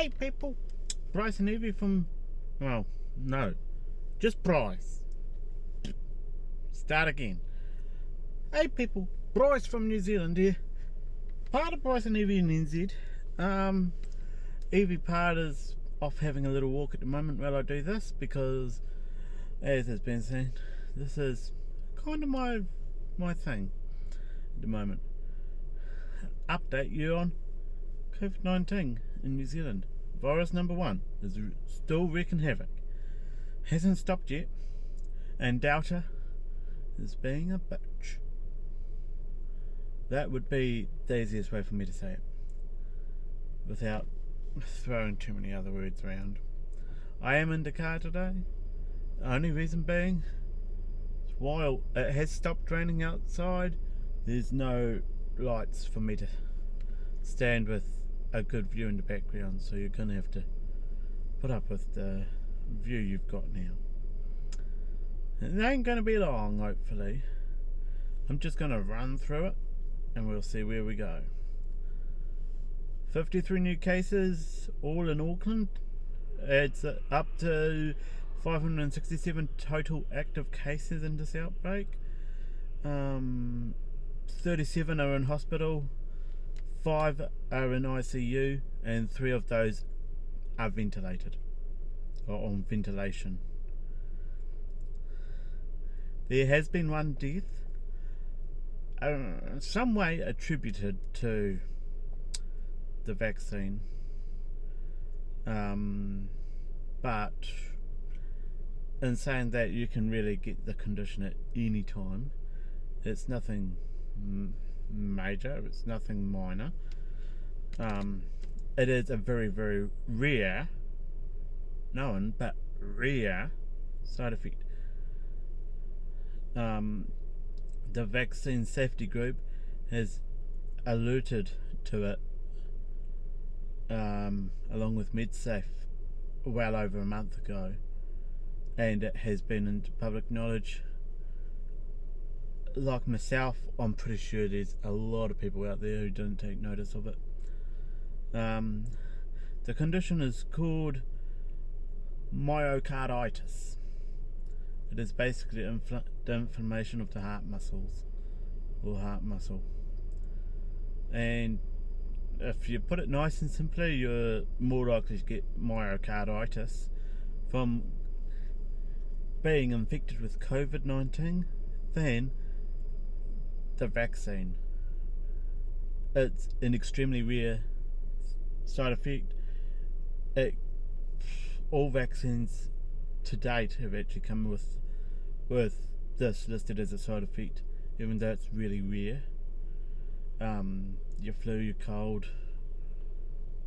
Hey people, Bryce and Evie from, well, no, just Bryce. Start again. Hey people, Bryce from New Zealand here. Part of Bryce and Evie in NZ. Evie part is off having a little walk at the moment while I do this because, as has been seen, this is kind of my thing at the moment. Update you on COVID-19 in New Zealand. Virus number 1 is still wreaking havoc. Hasn't stopped yet, and Delta is being a bitch. That would be the easiest way for me to say it, without throwing too many other words around. I am in the car today. The only reason being, while it has stopped raining outside, there's no lights for me to stand with a good view in the background, so you're gonna have to put up with the view you've got now. It ain't gonna be long, hopefully. I'm just gonna run through it and we'll see where we go. 53 new cases, all in Auckland. It's up to 567 total active cases in this outbreak. 37 are in hospital, 5 are in ICU, and 3 of those are ventilated or on ventilation. There has been one death, some way attributed to the vaccine, but in saying that, you can really get the condition at any time. It's nothing major, it's nothing minor. It is a very, very rare, known but rare side effect. The vaccine safety group has alerted to it, along with MedSafe, well over a month ago, and it has been into public knowledge. Like myself, I'm pretty sure there's a lot of people out there who didn't take notice of it. The condition is called myocarditis. It is basically the inflammation of the heart muscles, or heart muscle. And if you put it nice and simply, you're more likely to get myocarditis from being infected with COVID-19 than the vaccine. It's an extremely rare side effect. All vaccines to date have actually come with this listed as a side effect, even though it's really rare. Your flu, your cold,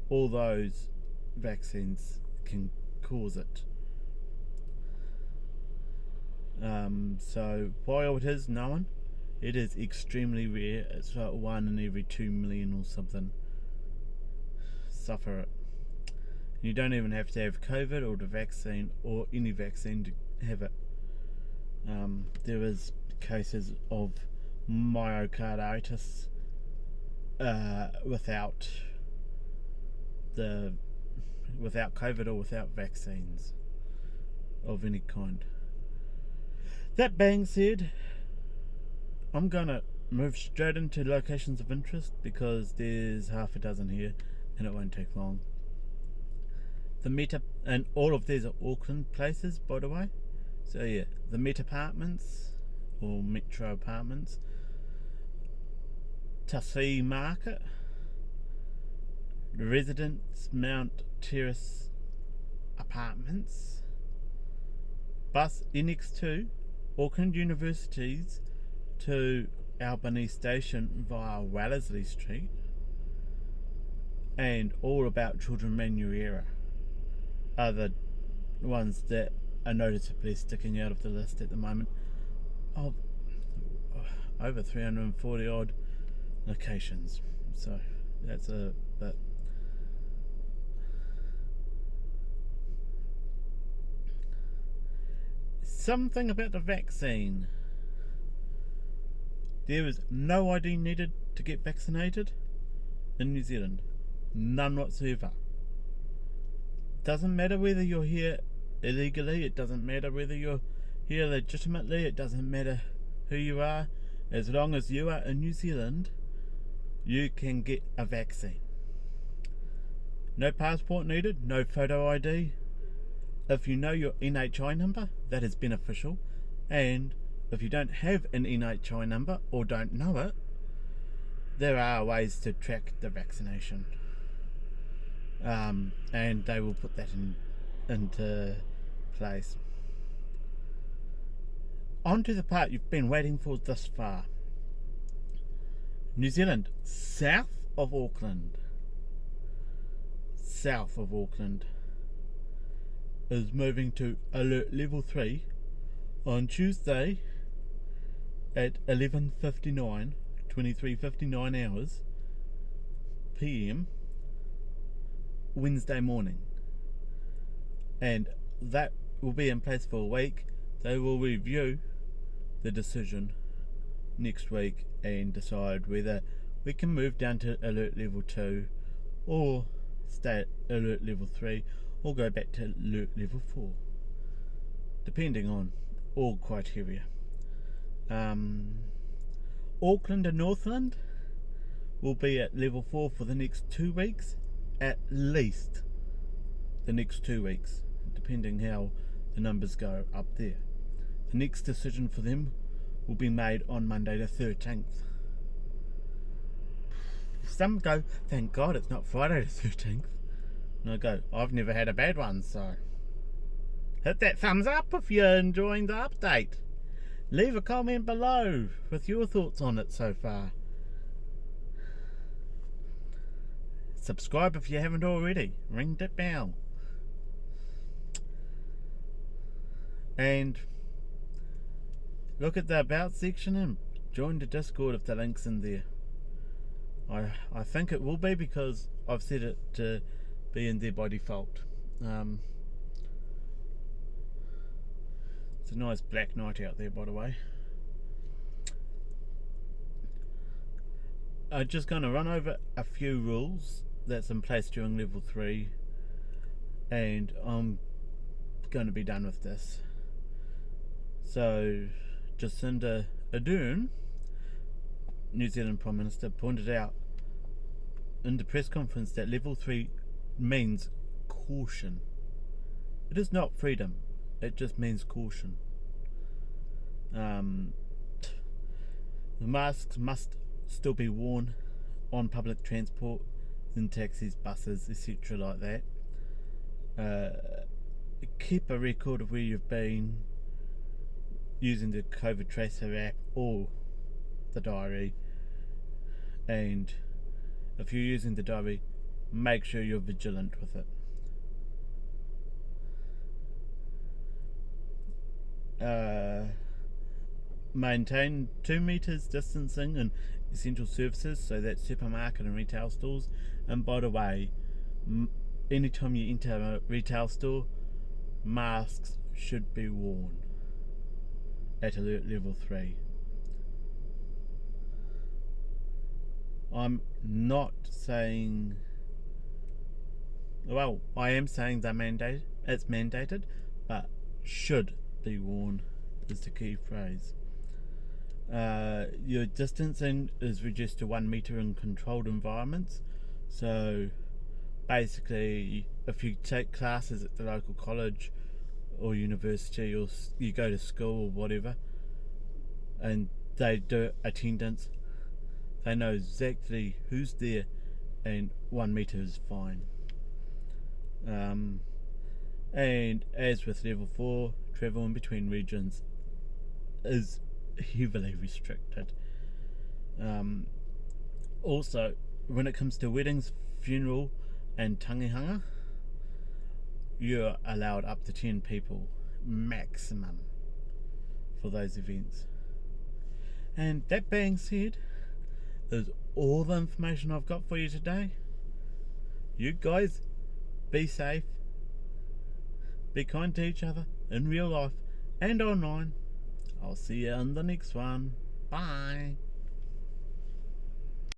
all those vaccines can cause it. So while it is known, it is extremely rare. It's like 1 in every 2 million or something suffer it. You don't even have to have COVID or the vaccine or any vaccine to have it. There is cases of myocarditis without COVID or without vaccines of any kind. That being said, I'm gonna move straight into locations of interest because there's half a dozen here and it won't take long. The Met, and all of these are Auckland places, by the way. So yeah, the Met Apartments, or Metro Apartments, Tassie Market, Residence Mount Terrace Apartments, bus NX2, Auckland Universities to Albany Station via Wellesley Street, and All About Children Manuera are the ones that are noticeably sticking out of the list at the moment of over 340 odd locations. So that's a bit. Something about the vaccine. There is no ID needed to get vaccinated in New Zealand. None whatsoever. doesn't matter whether you're here illegally, it doesn't matter whether you're here legitimately, it doesn't matter who you are. As long as you are in New Zealand, you can get a vaccine. No passport needed, no photo ID. If you know your NHI number, that is beneficial. And if you don't have an NHI number or don't know it, there are ways to track the vaccination. And they will put that into place. On to the part you've been waiting for thus far. New Zealand, south of Auckland, is moving to alert level 3 on Tuesday at 23:59 hours PM Wednesday morning, and that will be in place for a week. They will review the decision next week and decide whether we can move down to alert level 2 or stay at alert level 3 or go back to alert level 4, depending on all criteria. Auckland and Northland will be at level 4 for the next 2 weeks, at least the next 2 weeks, depending how the numbers go up there. The next decision for them will be made on Monday the 13th. Some go, thank God it's not Friday the 13th. And I go, I've never had a bad one, so hit that thumbs up if you're enjoying the update. Leave a comment below with your thoughts on it so far. Subscribe if you haven't already. Ring that bell. And look at the About section and join the Discord if the link's in there. I think it will be, because I've set it to be in there by default. It's a nice black night out there, by the way. I'm just going to run over a few rules that's in place during level 3, and I'm going to be done with this. So Jacinda Ardern, New Zealand Prime Minister, pointed out in the press conference that level 3 means caution. It is not freedom, it just means caution. The masks must still be worn on public transport, in taxis, buses, etc. like that. Keep a record of where you've been using the COVID Tracer app or the diary, and if you're using the diary, make sure you're vigilant with it. Maintain 2 meters distancing in essential services, so that's supermarket and retail stores. And by the way, anytime you enter a retail store, masks should be worn at alert level 3. I'm not saying, well, I am saying they're mandated. It's mandated, but should be worn is the key phrase. Your distancing is reduced to 1 meter in controlled environments. So basically, if you take classes at the local college or university, or you go to school or whatever, and they do attendance, they know exactly who's there, and 1 meter is fine. And as with level 4, travel in between regions is heavily restricted. Also, when it comes to weddings, funeral and tangihanga, you're allowed up to 10 people maximum for those events. And that being said, is all the information I've got for you today. You guys be safe, be kind to each other in real life and online. I'll see you in the next one. Bye.